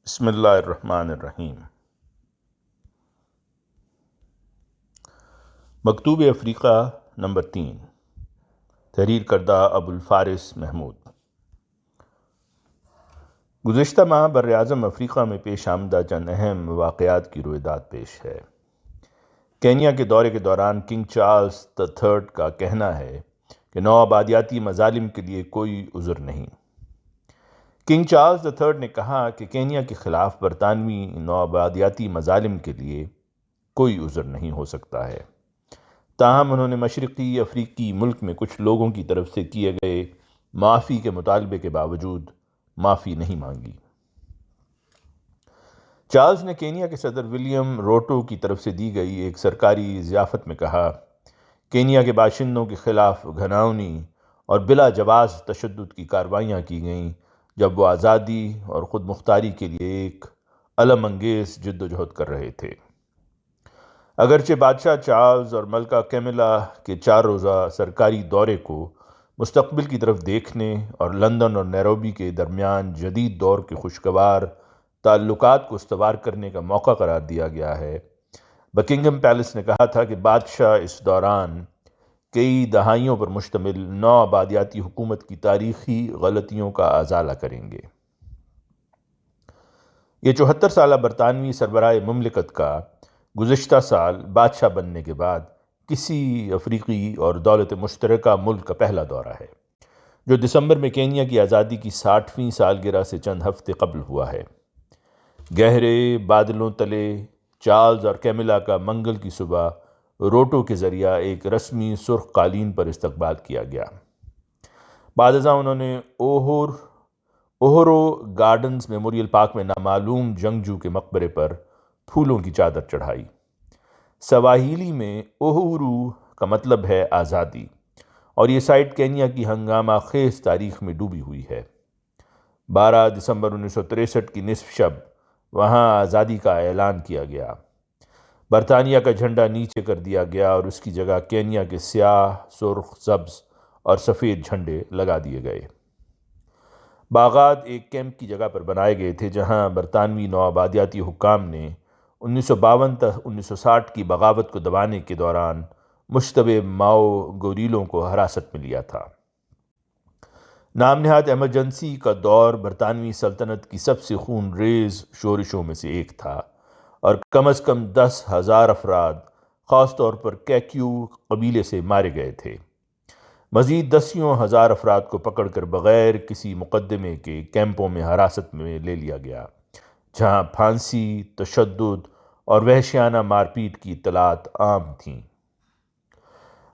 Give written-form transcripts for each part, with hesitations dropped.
بسم اللہ الرحمن الرحیم۔ مکتوب افریقہ نمبر 3، تحریر کردہ ابوالفارس محمود۔ گزشتہ ماہ بر اعظم افریقہ میں پیش آمدہ چند اہم واقعات کی رویداد پیش ہے۔ کینیا کے دورے کے دوران کنگ چارلس III کا کہنا ہے کہ نوآبادیاتی مظالم کے لیے کوئی عذر نہیں۔ کنگ چارلس III نے کہا کہ کینیا کے خلاف برطانوی نوآبادیاتی مظالم کے لیے کوئی عذر نہیں ہو سکتا ہے، تاہم انہوں نے مشرقی افریقی ملک میں کچھ لوگوں کی طرف سے کیے گئے معافی کے مطالبے کے باوجود معافی نہیں مانگی۔ چارلس نے کینیا کے صدر ولیم روٹو کی طرف سے دی گئی ایک سرکاری ضیافت میں کہا، کینیا کے باشندوں کے خلاف گھناؤنی اور بلا جواز تشدد کی کارروائیاں کی گئیں جب وہ آزادی اور خود مختاری کے لیے ایک الم انگیز جد و جہد کر رہے تھے۔ اگرچہ بادشاہ چارلز اور ملکہ کیملا کے 4 روزہ سرکاری دورے کو مستقبل کی طرف دیکھنے اور لندن اور نیروبی کے درمیان جدید دور کے خوشگوار تعلقات کو استوار کرنے کا موقع قرار دیا گیا ہے، بکنگھم پیلس نے کہا تھا کہ بادشاہ اس دوران کئی دہائیوں پر مشتمل نوآبادیاتی حکومت کی تاریخی غلطیوں کا ازالہ کریں گے۔ یہ 74 سالہ برطانوی سربراہ مملکت کا گزشتہ سال بادشاہ بننے کے بعد کسی افریقی اور دولت مشترکہ ملک کا پہلا دورہ ہے، جو دسمبر میں کینیا کی آزادی کی 60ویں سالگرہ سے چند ہفتے قبل ہوا ہے۔ گہرے بادلوں تلے چارلز اور کیملا کا منگل کی صبح روٹو کے ذریعہ ایک رسمی سرخ قالین پر استقبال کیا گیا۔ بعد ازاں انہوں نے اوہورو گارڈنز میموریل پارک میں نامعلوم جنگجو کے مقبرے پر پھولوں کی چادر چڑھائی۔ سواحیلی میں اوہورو کا مطلب ہے آزادی، اور یہ سائٹ کینیا کی ہنگامہ خیز تاریخ میں ڈوبی ہوئی ہے۔ 12 دسمبر 1963 کی نصف شب وہاں آزادی کا اعلان کیا گیا۔ برطانیہ کا جھنڈا نیچے کر دیا گیا اور اس کی جگہ کینیا کے سیاہ، سرخ، سبز اور سفید جھنڈے لگا دیے گئے۔ باغات ایک کیمپ کی جگہ پر بنائے گئے تھے جہاں برطانوی نوآبادیاتی حکام نے 1952 تا 1960 کی بغاوت کو دبانے کے دوران مشتبہ ماؤ گوریلوں کو حراست میں لیا تھا۔ نام نہاد ایمرجنسی کا دور برطانوی سلطنت کی سب سے خون ریز شورشوں میں سے ایک تھا، اور کم از کم 10,000 افراد خاص طور پر کیکیو قبیلے سے مارے گئے تھے۔ مزید 10,000 افراد کو پکڑ کر بغیر کسی مقدمے کے کیمپوں میں حراست میں لے لیا گیا، جہاں پھانسی، تشدد اور وحشیانہ مار پیٹ کی اطلاعات عام تھیں۔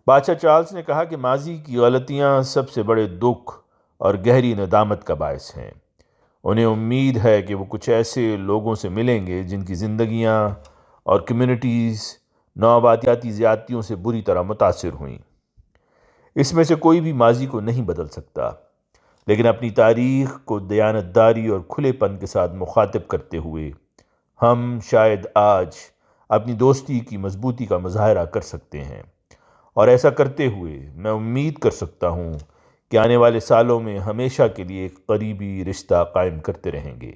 بادشاہ چارلس نے کہا کہ ماضی کی غلطیاں سب سے بڑے دکھ اور گہری ندامت کا باعث ہیں۔ انہیں امید ہے کہ وہ کچھ ایسے لوگوں سے ملیں گے جن کی زندگیاں اور کمیونٹیز نوآبادیاتی زیادتیوں سے بری طرح متاثر ہوئیں۔ اس میں سے کوئی بھی ماضی کو نہیں بدل سکتا، لیکن اپنی تاریخ کو دیانتداری اور کھلے پن کے ساتھ مخاطب کرتے ہوئے ہم شاید آج اپنی دوستی کی مضبوطی کا مظاہرہ کر سکتے ہیں، اور ایسا کرتے ہوئے میں امید کر سکتا ہوں کہ آنے والے سالوں میں ہمیشہ کے لیے ایک قریبی رشتہ قائم کرتے رہیں گے۔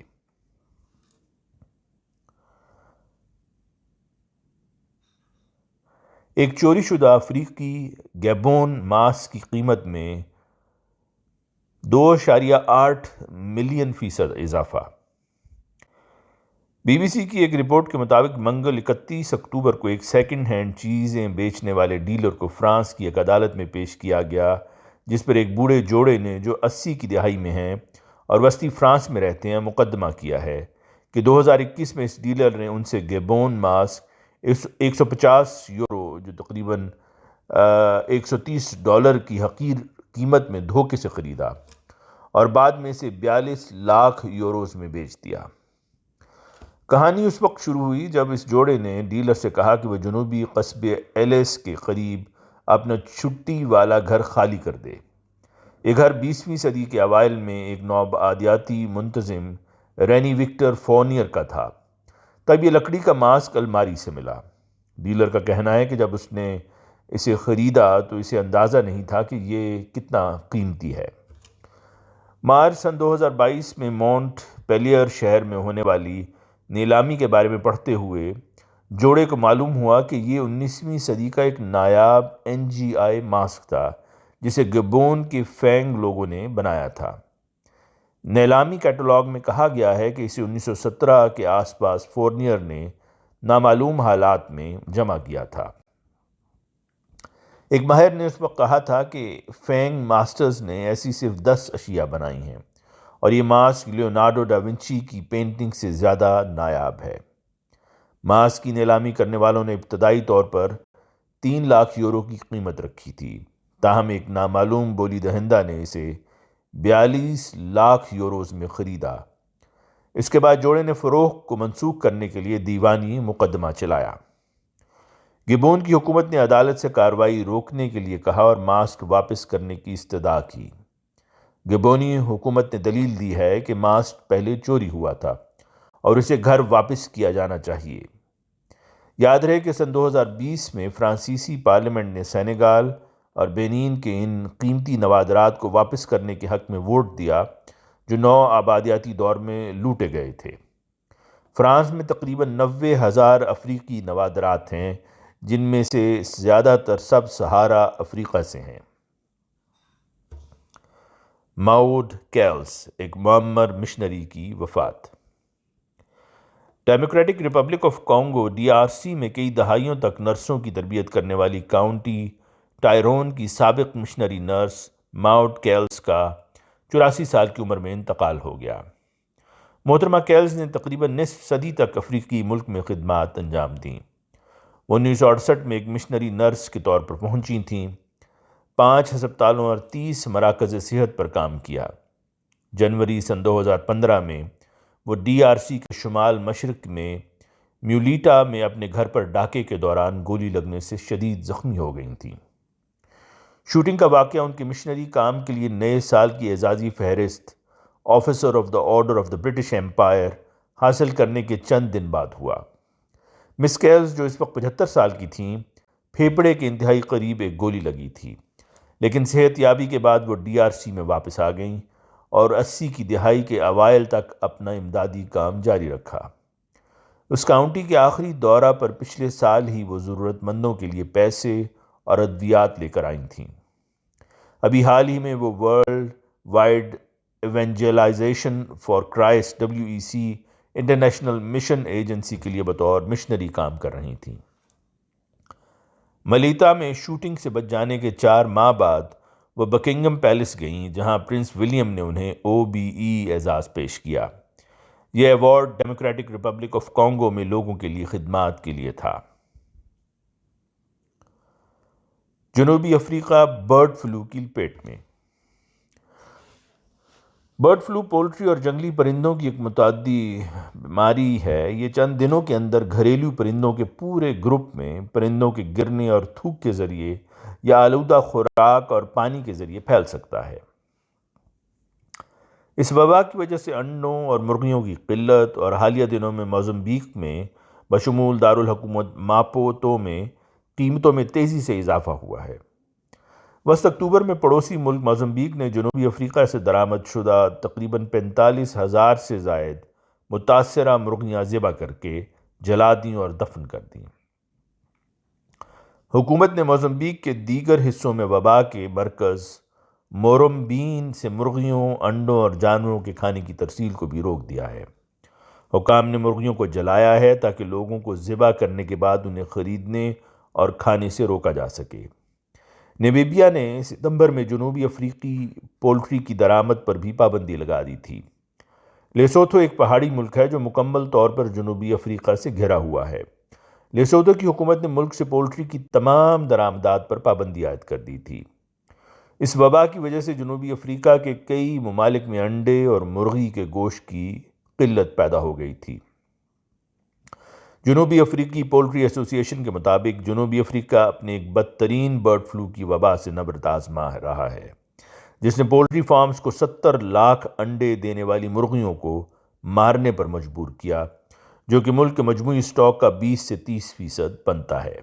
ایک چوری شدہ افریقی گیبون ماس کی قیمت میں 2.8 ملین فیصد اضافہ۔ بی بی سی کی ایک رپورٹ کے مطابق منگل 31 اکتوبر کو ایک سیکنڈ ہینڈ چیزیں بیچنے والے ڈیلر کو فرانس کی ایک عدالت میں پیش کیا گیا، جس پر ایک بوڑھے جوڑے نے جو 80 کی دہائی میں ہیں اور وسطی فرانس میں رہتے ہیں مقدمہ کیا ہے کہ 2021 میں اس ڈیلر نے ان سے گیبون ماس 150 یورو جو تقریباً $130 کی حقیر قیمت میں دھوکے سے خریدا، اور بعد میں اسے 42 لاکھ یوروز میں بیچ دیا۔ کہانی اس وقت شروع ہوئی جب اس جوڑے نے ڈیلر سے کہا کہ وہ جنوبی قصبے ایلیس کے قریب اپنا چھٹی والا گھر خالی کر دے۔ یہ گھر 20ویں صدی کے اوائل میں ایک نوآبادیاتی منتظم رینی وکٹر فورنیر کا تھا۔ تب یہ لکڑی کا ماسک الماری سے ملا۔ ڈیلر کا کہنا ہے کہ جب اس نے اسے خریدا تو اسے اندازہ نہیں تھا کہ یہ کتنا قیمتی ہے۔ مارچ سن 2022 میں مونٹ پیلیئر شہر میں ہونے والی نیلامی کے بارے میں پڑھتے ہوئے جوڑے کو معلوم ہوا کہ یہ 19ویں صدی کا ایک نایاب NGI ماسک تھا جسے گبون کے فینگ لوگوں نے بنایا تھا۔ نیلامی کیٹلاگ میں کہا گیا ہے کہ اسے 1917 کے آس پاس فورنیر نے نامعلوم حالات میں جمع کیا تھا۔ ایک ماہر نے اس وقت کہا تھا کہ فینگ ماسٹرز نے ایسی صرف 10 اشیاء بنائی ہیں اور یہ ماسک لیونارڈو ڈا ونچی کی پینٹنگ سے زیادہ نایاب ہے۔ ماسک کی نیلامی کرنے والوں نے ابتدائی طور پر 3 لاکھ یورو کی قیمت رکھی تھی، تاہم ایک نامعلوم بولی دہندہ نے اسے 42 لاکھ یوروز میں خریدا۔ اس کے بعد جوڑے نے فروخت کو منسوخ کرنے کے لیے دیوانی مقدمہ چلایا۔ گبون کی حکومت نے عدالت سے کارروائی روکنے کے لیے کہا اور ماسک واپس کرنے کی استدعا کی۔ گبونی حکومت نے دلیل دی ہے کہ ماسک پہلے چوری ہوا تھا اور اسے گھر واپس کیا جانا چاہیے۔ یاد رہے کہ سن 2020 میں فرانسیسی پارلیمنٹ نے سینیگال اور بینین کے ان قیمتی نوادرات کو واپس کرنے کے حق میں ووٹ دیا جو نو آبادیاتی دور میں لوٹے گئے تھے۔ فرانس میں تقریباً 90,000 افریقی نوادرات ہیں، جن میں سے زیادہ تر سب سہارا افریقہ سے ہیں۔ ماؤڈ کیلس، ایک معمر مشنری کی وفات۔ Democratic republic of Congo DRC میں کئی دہائیوں تک نرسوں کی تربیت کرنے والی کاؤنٹی ٹائرون کی سابق مشنری نرس ماؤڈ کیلس کا 84 سال کی عمر میں انتقال ہو گیا۔ محترمہ کیلس نے تقریباً نصف صدی تک افریقی ملک میں خدمات انجام دیں۔ وہ 1968 میں ایک مشنری نرس کے طور پر پہنچی تھیں، 5 ہسپتالوں اور 30 مراکز صحت پر کام کیا۔ جنوری سن 2015 میں وہ DRC کے شمال مشرق میں میولیٹا میں اپنے گھر پر ڈاکے کے دوران گولی لگنے سے شدید زخمی ہو گئی تھیں۔ شوٹنگ کا واقعہ ان کے مشنری کام کے لیے نئے سال کی اعزازی فہرست Officer of the Order of the British Empire حاصل کرنے کے چند دن بعد ہوا۔ مس کیلس، جو اس وقت 75 سال کی تھیں، پھیپھڑے کے انتہائی قریب ایک گولی لگی تھی، لیکن صحت یابی کے بعد وہ DRC میں واپس آ گئیں اور 80 کی دہائی کے اوائل تک اپنا امدادی کام جاری رکھا۔ اس کاؤنٹی کے آخری دورہ پر پچھلے سال ہی وہ ضرورت مندوں کے لیے پیسے اور ادویات لے کر آئی تھیں۔ ابھی حال ہی میں وہ world wide evangelization for Christ WEC international mission agency کے لیے بطور مشنری کام کر رہی تھیں۔ ملیتا میں شوٹنگ سے بچ جانے کے 4 ماہ بعد وہ بکنگم پیلس گئیں، جہاں پرنس ولیم نے انہیں OBE اعزاز پیش کیا۔ یہ award democratic republic of Congo میں لوگوں کے لیے خدمات کے لیے تھا۔ جنوبی افریقہ برڈ فلو کی لپیٹ میں۔ برڈ فلو پولٹری اور جنگلی پرندوں کی ایک متعدی بیماری ہے۔ یہ چند دنوں کے اندر گھریلو پرندوں کے پورے گروپ میں پرندوں کے گرنے اور تھوک کے ذریعے یا آلودہ خوراک اور پانی کے ذریعے پھیل سکتا ہے۔ اس وبا کی وجہ سے انڈوں اور مرغیوں کی قلت اور حالیہ دنوں میں موزمبیق میں بشمول دارالحکومت ماپوتو میں قیمتوں میں تیزی سے اضافہ ہوا ہے۔ وسط اکتوبر میں پڑوسی ملک موزمبیق نے جنوبی افریقہ سے درآمد شدہ تقریباً 45,000 سے زائد متاثرہ مرغیاں ذبح کر کے جلا دیں اور دفن کر دیں۔ حکومت نے موزمبیق کے دیگر حصوں میں وبا کے مرکز مورومبین سے مرغیوں، انڈوں اور جانوروں کے کھانے کی ترسیل کو بھی روک دیا ہے۔ حکام نے مرغیوں کو جلایا ہے تاکہ لوگوں کو ذبح کرنے کے بعد انہیں خریدنے اور کھانے سے روکا جا سکے۔ نیمیبیا نے ستمبر میں جنوبی افریقی پولٹری کی درآمد پر بھی پابندی لگا دی تھی۔ لیسوتھو ایک پہاڑی ملک ہے جو مکمل طور پر جنوبی افریقہ سے گھرا ہوا ہے۔ لیسوتھو کی حکومت نے ملک سے پولٹری کی تمام درآمدات پر پابندی عائد کر دی تھی۔ اس وبا کی وجہ سے جنوبی افریقہ کے کئی ممالک میں انڈے اور مرغی کے گوشت کی قلت پیدا ہو گئی تھی۔ جنوبی افریقی پولٹری ایسوسی ایشن کے مطابق جنوبی افریقہ اپنے ایک بدترین برڈ فلو کی وبا سے نبرد آزما رہا ہے، جس نے پولٹری فارمز کو 70 لاکھ انڈے دینے والی مرغیوں کو مارنے پر مجبور کیا، جو کہ ملک کے مجموعی اسٹاک کا 20 سے 30% بنتا ہے۔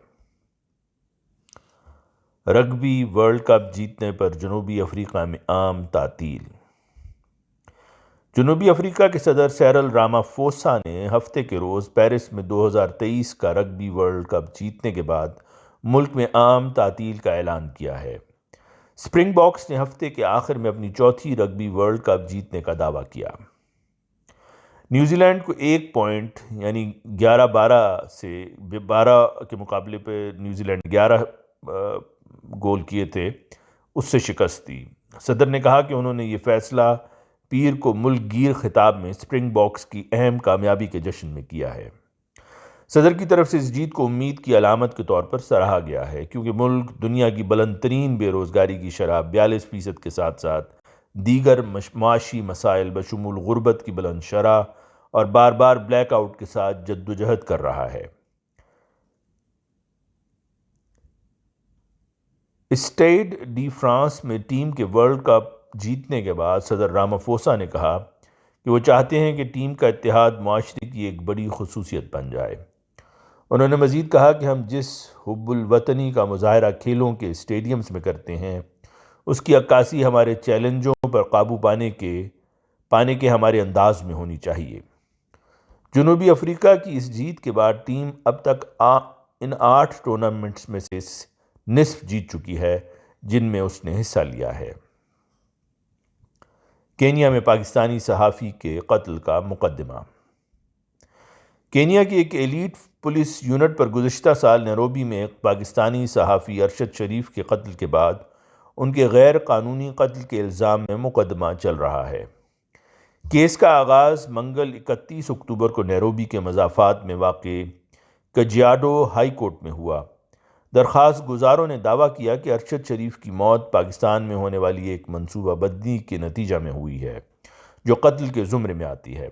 رگبی ورلڈ کپ جیتنے پر جنوبی افریقہ میں عام تعطیل۔ جنوبی افریقہ کے صدر سیرل رامافوسا نے ہفتے کے روز پیرس میں 2023 کا رگبی ورلڈ کپ جیتنے کے بعد ملک میں عام تعطیل کا اعلان کیا ہے۔ اسپرنگ باکس نے ہفتے کے آخر میں اپنی چوتھی رگبی ورلڈ کپ جیتنے کا دعویٰ کیا۔ نیوزی لینڈ کو 1 پوائنٹ یعنی 11-12 سے 12 کے مقابلے پہ نیوزی لینڈ 11 گول کیے تھے، اس سے شکست دی۔ صدر نے کہا کہ انہوں نے یہ فیصلہ پیر کو ملک گیر خطاب میں اسپرنگ باکس کی اہم کامیابی کے جشن میں کیا ہے۔ صدر کی طرف سے اس جیت کو امید کی علامت کے طور پر سراہا گیا ہے، کیونکہ ملک دنیا کی بلند ترین بے روزگاری کی شرح 42% کے ساتھ ساتھ دیگر معاشی مسائل بشمول غربت کی بلند شرح اور بار بار بلیک آؤٹ کے ساتھ جدوجہد کر رہا ہے۔ اسٹیڈ ڈی فرانس میں ٹیم کے ورلڈ کپ جیتنے کے بعد صدر رامافوسا نے کہا کہ وہ چاہتے ہیں کہ ٹیم کا اتحاد معاشرے کی ایک بڑی خصوصیت بن جائے۔ انہوں نے مزید کہا کہ ہم جس حب الوطنی کا مظاہرہ کھیلوں کے اسٹیڈیمز میں کرتے ہیں، اس کی عکاسی ہمارے چیلنجوں پر قابو پانے کے ہمارے انداز میں ہونی چاہیے۔ جنوبی افریقہ کی اس جیت کے بعد ٹیم اب تک ان 8 ٹورنامنٹس میں سے نصف جیت چکی ہے جن میں اس نے حصہ لیا ہے۔ کینیا میں پاکستانی صحافی کے قتل کا مقدمہ۔ کینیا کی ایک ایلیٹ پولیس یونٹ پر گزشتہ سال نیروبی میں ایک پاکستانی صحافی ارشد شریف کے قتل کے بعد ان کے غیر قانونی قتل کے الزام میں مقدمہ چل رہا ہے۔ کیس کا آغاز منگل 31 اکتوبر کو نیروبی کے مضافات میں واقع کجیاڈو ہائی کورٹ میں ہوا۔ درخواست گزاروں نے دعویٰ کیا کہ ارشد شریف کی موت پاکستان میں ہونے والی ایک منصوبہ بندی کے نتیجہ میں ہوئی ہے جو قتل کے زمرے میں آتی ہے۔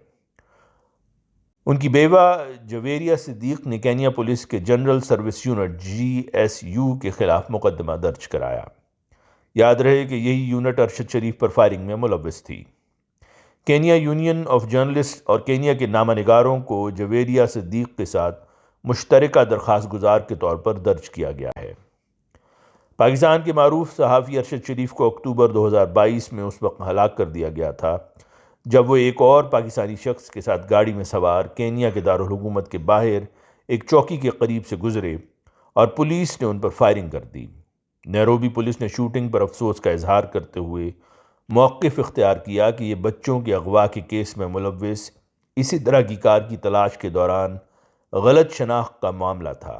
ان کی بیوہ جویریہ صدیق نے کینیا پولیس کے جنرل سروس یونٹ GSU کے خلاف مقدمہ درج کرایا۔ یاد رہے کہ یہی یونٹ ارشد شریف پر فائرنگ میں ملوث تھی۔ کینیا یونین آف جرنلسٹ اور کینیا کے نامہ نگاروں کو جویریہ صدیق کے ساتھ مشترکہ درخواست گزار کے طور پر درج کیا گیا ہے۔ پاکستان کے معروف صحافی ارشد شریف کو اکتوبر 2022 میں اس وقت ہلاک کر دیا گیا تھا جب وہ ایک اور پاکستانی شخص کے ساتھ گاڑی میں سوار کینیا کے دارالحکومت کے باہر ایک چوکی کے قریب سے گزرے اور پولیس نے ان پر فائرنگ کر دی۔ نیروبی پولیس نے شوٹنگ پر افسوس کا اظہار کرتے ہوئے موقف اختیار کیا کہ یہ بچوں کے اغوا کے کیس میں ملوث اسی طرح کی کار کی تلاش کے دوران غلط شناخت کا معاملہ تھا۔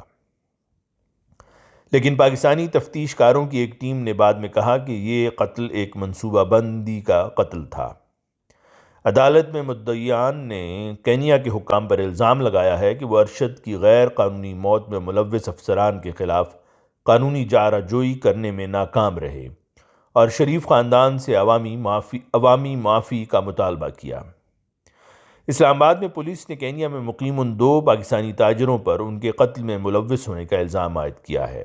لیکن پاکستانی تفتیش کاروں کی ایک ٹیم نے بعد میں کہا کہ یہ قتل ایک منصوبہ بندی کا قتل تھا۔ عدالت میں مدعیان نے کینیا کے حکام پر الزام لگایا ہے کہ وہ ارشد کی غیر قانونی موت میں ملوث افسران کے خلاف قانونی چارہ جوئی کرنے میں ناکام رہے اور شریف خاندان سے عوامی معافی کا مطالبہ کیا۔ اسلام آباد میں پولیس نے کینیا میں مقیم ان 2 پاکستانی تاجروں پر ان کے قتل میں ملوث ہونے کا الزام عائد کیا ہے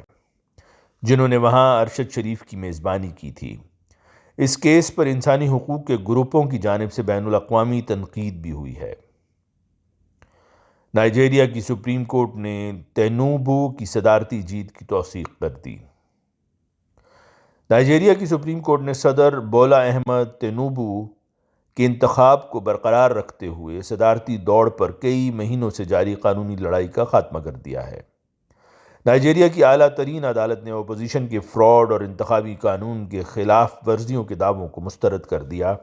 جنہوں نے وہاں ارشد شریف کی میزبانی کی تھی۔ اس کیس پر انسانی حقوق کے گروپوں کی جانب سے بین الاقوامی تنقید بھی ہوئی ہے۔ نائجیریا کی سپریم کورٹ نے تینوبو کی صدارتی جیت کی توثیق کر دی۔ نائجیریا کی سپریم کورٹ نے صدر بولا احمد تینوبو کے انتخاب کو برقرار رکھتے ہوئے صدارتی دوڑ پر کئی مہینوں سے جاری قانونی لڑائی کا خاتمہ کر دیا ہے۔ نائجیریا کی اعلیٰ ترین عدالت نے اپوزیشن کے فراڈ اور انتخابی قانون کے خلاف ورزیوں کے دعووں کو مسترد کر دیا۔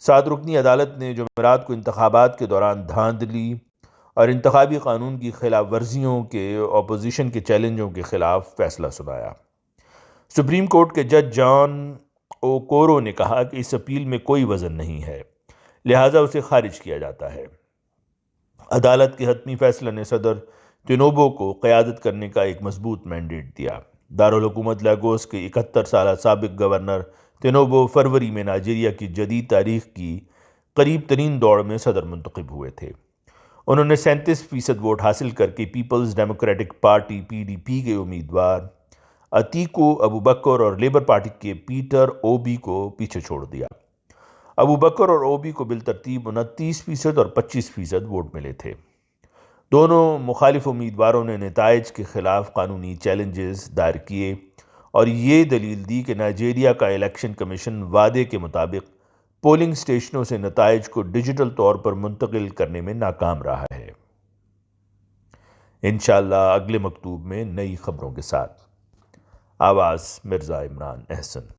7 رکنی عدالت نے جمعرات کو انتخابات کے دوران دھاندلی اور انتخابی قانون کی خلاف ورزیوں کے اپوزیشن کے چیلنجوں کے خلاف فیصلہ سنایا۔ سپریم کورٹ کے جج جان اوکورو نے کہا کہ اس اپیل میں کوئی وزن نہیں ہے، لہٰذا اسے خارج کیا جاتا ہے۔ عدالت کے حتمی فیصلے نے صدر تینوبو کو قیادت کرنے کا ایک مضبوط مینڈیٹ دیا۔ دارالحکومت لیگوس کے 71 سالہ سابق گورنر تینوبو فروری میں نائجیریا کی جدید تاریخ کی قریب ترین دوڑ میں صدر منتخب ہوئے تھے۔ انہوں نے 37% ووٹ حاصل کر کے پیپلز ڈیموکریٹک پارٹی PDP کے امیدوار اتیکو ابوبکر اور لیبر پارٹی کے پیٹر اوبی کو پیچھے چھوڑ دیا۔ ابوبکر اور اوبی کو بالترتیب 29% اور 25% ووٹ ملے تھے۔ دونوں مخالف امیدواروں نے نتائج کے خلاف قانونی چیلنجز دائر کیے اور یہ دلیل دی کہ نائجیریا کا الیکشن کمیشن وعدے کے مطابق پولنگ اسٹیشنوں سے نتائج کو ڈیجیٹل طور پر منتقل کرنے میں ناکام رہا ہے۔ انشاءاللہ اگلے مکتوب میں نئی خبروں کے ساتھ۔ آواز مرزا عمران احسن۔